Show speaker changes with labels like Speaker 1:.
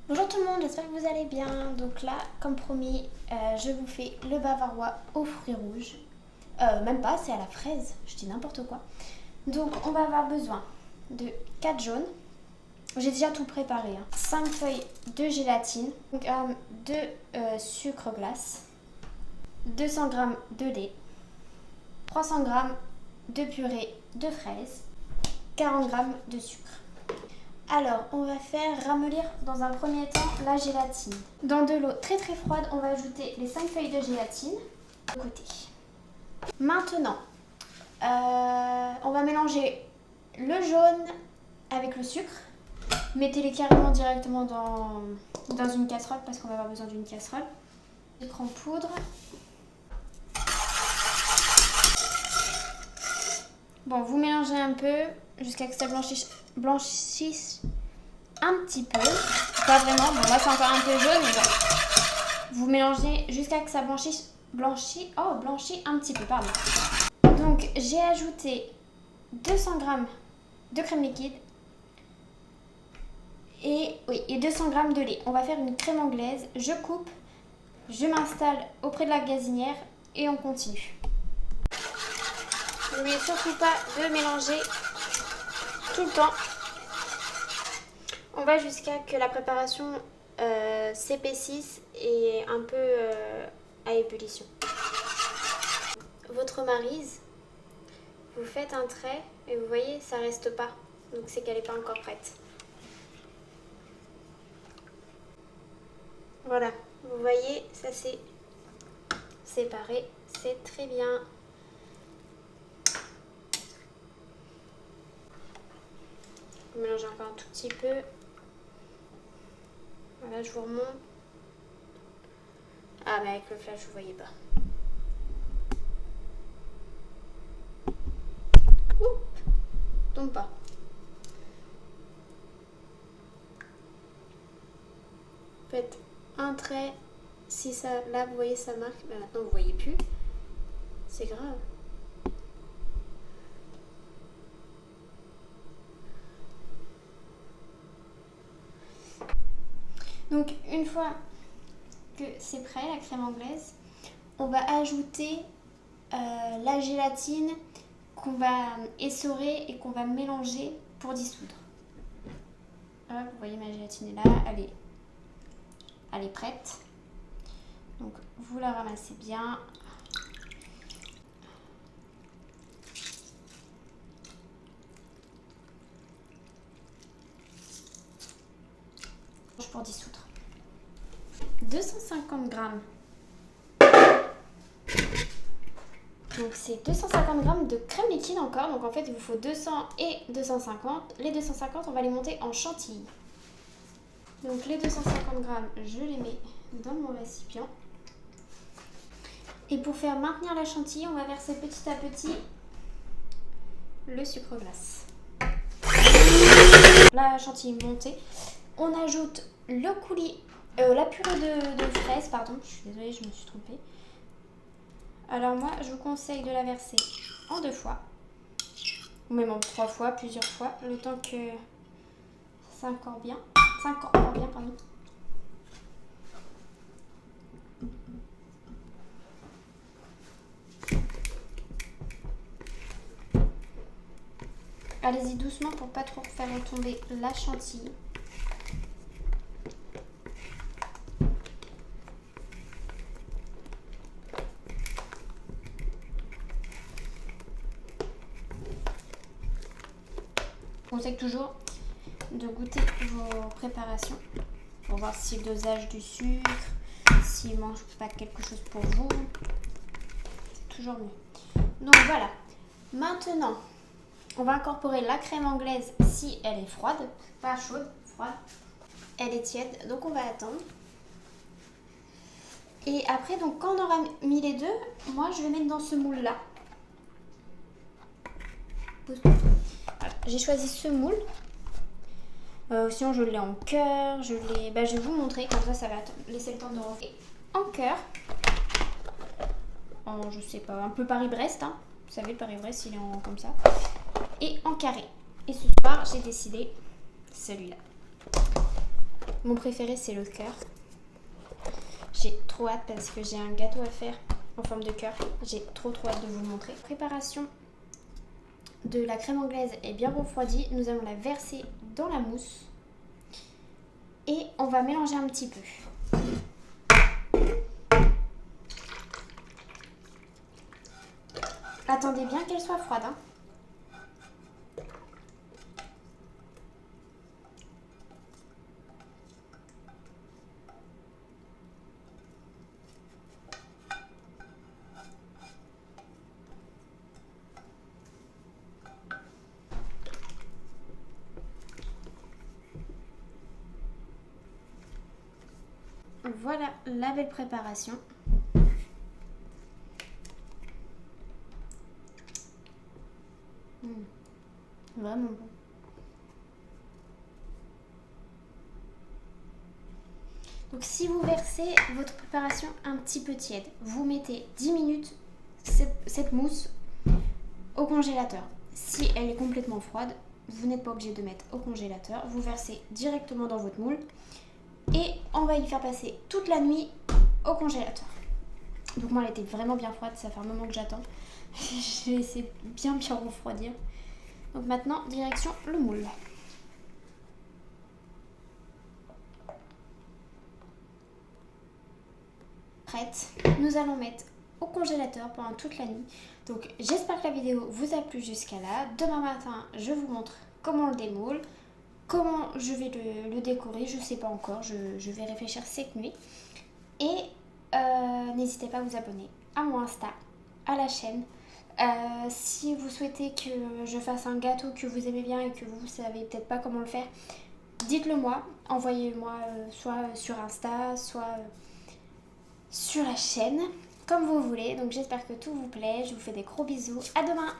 Speaker 1: Bonjour tout le monde, j'espère que vous allez bien. Donc là, comme promis, je vous fais le bavarois aux fruits rouges. Même pas, c'est à la fraise, je dis n'importe quoi. Donc on va avoir besoin de 4 jaunes. J'ai déjà tout préparé. 5 feuilles de gélatine, 100 g de sucre glace, 200 g de lait, 300 g de purée de fraises, 40 g de sucre. Alors, on va faire ramollir dans un premier temps la gélatine. Dans de l'eau très très froide, on va ajouter les 5 feuilles de gélatine de côté. Maintenant, on va mélanger le jaune avec le sucre. Mettez-les carrément directement dans une casserole parce qu'on va avoir besoin d'une casserole. Sucre en poudre. Bon, vous mélangez un peu jusqu'à ce que ça blanchisse un petit peu. Pas vraiment, bon là c'est encore un peu jaune, mais bon. Vous mélangez jusqu'à ce que ça blanchit un petit peu, pardon. Donc j'ai ajouté 200 g de crème liquide et 200 g de lait. On va faire une crème anglaise. Je coupe, je m'installe auprès de la gazinière et on continue. N'oubliez surtout pas de mélanger tout le temps. On va jusqu'à que la préparation s'épaississe et un peu à ébullition. Votre maryse, vous faites un trait et vous voyez, ça reste pas. Donc c'est qu'elle n'est pas encore prête. Voilà, vous voyez, ça s'est séparé. C'est très bien. Je mélange encore un tout petit peu. Voilà, je vous remonte. Ah, mais avec le flash, vous voyez pas. Oups, tombe pas. Faites un trait. Si ça, là, vous voyez, ça marque. Mais maintenant, vous voyez plus. C'est grave. Donc, une fois que c'est prêt, la crème anglaise, on va ajouter la gélatine qu'on va essorer et qu'on va mélanger pour dissoudre. Hop, vous voyez, ma gélatine est là, elle est prête. Donc, vous la ramassez bien. Pour dissoudre. 250 g. Donc c'est 250 g de crème liquide encore. Donc en fait il vous faut 200 et 250. Les 250 on va les monter en chantilly. Donc les 250 g je les mets dans mon récipient. Et pour faire maintenir la chantilly on va verser petit à petit le sucre glace. La chantilly montée. On ajoute le coulis, la purée de fraises, pardon, je suis désolée, je me suis trompée. Alors moi, je vous conseille de la verser en 2 fois, ou même en 3 fois, plusieurs fois, le temps que ça incorpore bien, pardon. Allez-y doucement pour pas trop faire retomber la chantilly. Je vous conseille toujours de goûter vos préparations pour voir si le dosage du sucre, s'il ne mange pas quelque chose pour vous, c'est toujours mieux. Donc voilà, maintenant on va incorporer la crème anglaise si elle est froide, pas chaude, froide. Elle est tiède, donc on va attendre. Et après, donc quand on aura mis les deux, moi je vais mettre dans ce moule là. Voilà. J'ai choisi ce moule. Sinon je l'ai en cœur, je vais vous montrer, comme ça va laisser le temps de rentrer. En cœur, en je sais pas, un peu Paris-Brest, hein. Vous savez le Paris-Brest il est comme ça. Et en carré. Et ce soir j'ai décidé celui-là. Mon préféré c'est le cœur. J'ai trop hâte parce que j'ai un gâteau à faire en forme de cœur. J'ai trop hâte de vous le montrer. Préparation de la crème anglaise est bien refroidie. Nous allons la verser dans la mousse. Et on va mélanger un petit peu. Attendez bien qu'elle soit froide. Hein. Voilà la belle préparation. Vraiment bon. Donc si vous versez votre préparation un petit peu tiède, vous mettez 10 minutes cette mousse au congélateur. Si elle est complètement froide, vous n'êtes pas obligé de mettre au congélateur. Vous versez directement dans votre moule et on va y faire passer toute la nuit au congélateur. Donc moi elle était vraiment bien froide, ça fait un moment que j'attends. J'ai laissé bien refroidir. Donc maintenant, direction le moule. Prête. Nous allons mettre au congélateur pendant toute la nuit. Donc j'espère que la vidéo vous a plu jusqu'à là. Demain matin, je vous montre comment on le démoule, comment je vais le décorer, je ne sais pas encore, je vais réfléchir cette nuit. Et n'hésitez pas à vous abonner à mon Insta, à la chaîne. Si vous souhaitez que je fasse un gâteau que vous aimez bien et que vous ne savez peut-être pas comment le faire, dites-le moi, envoyez-moi soit sur Insta, soit sur la chaîne, comme vous voulez. Donc j'espère que tout vous plaît, je vous fais des gros bisous, à demain.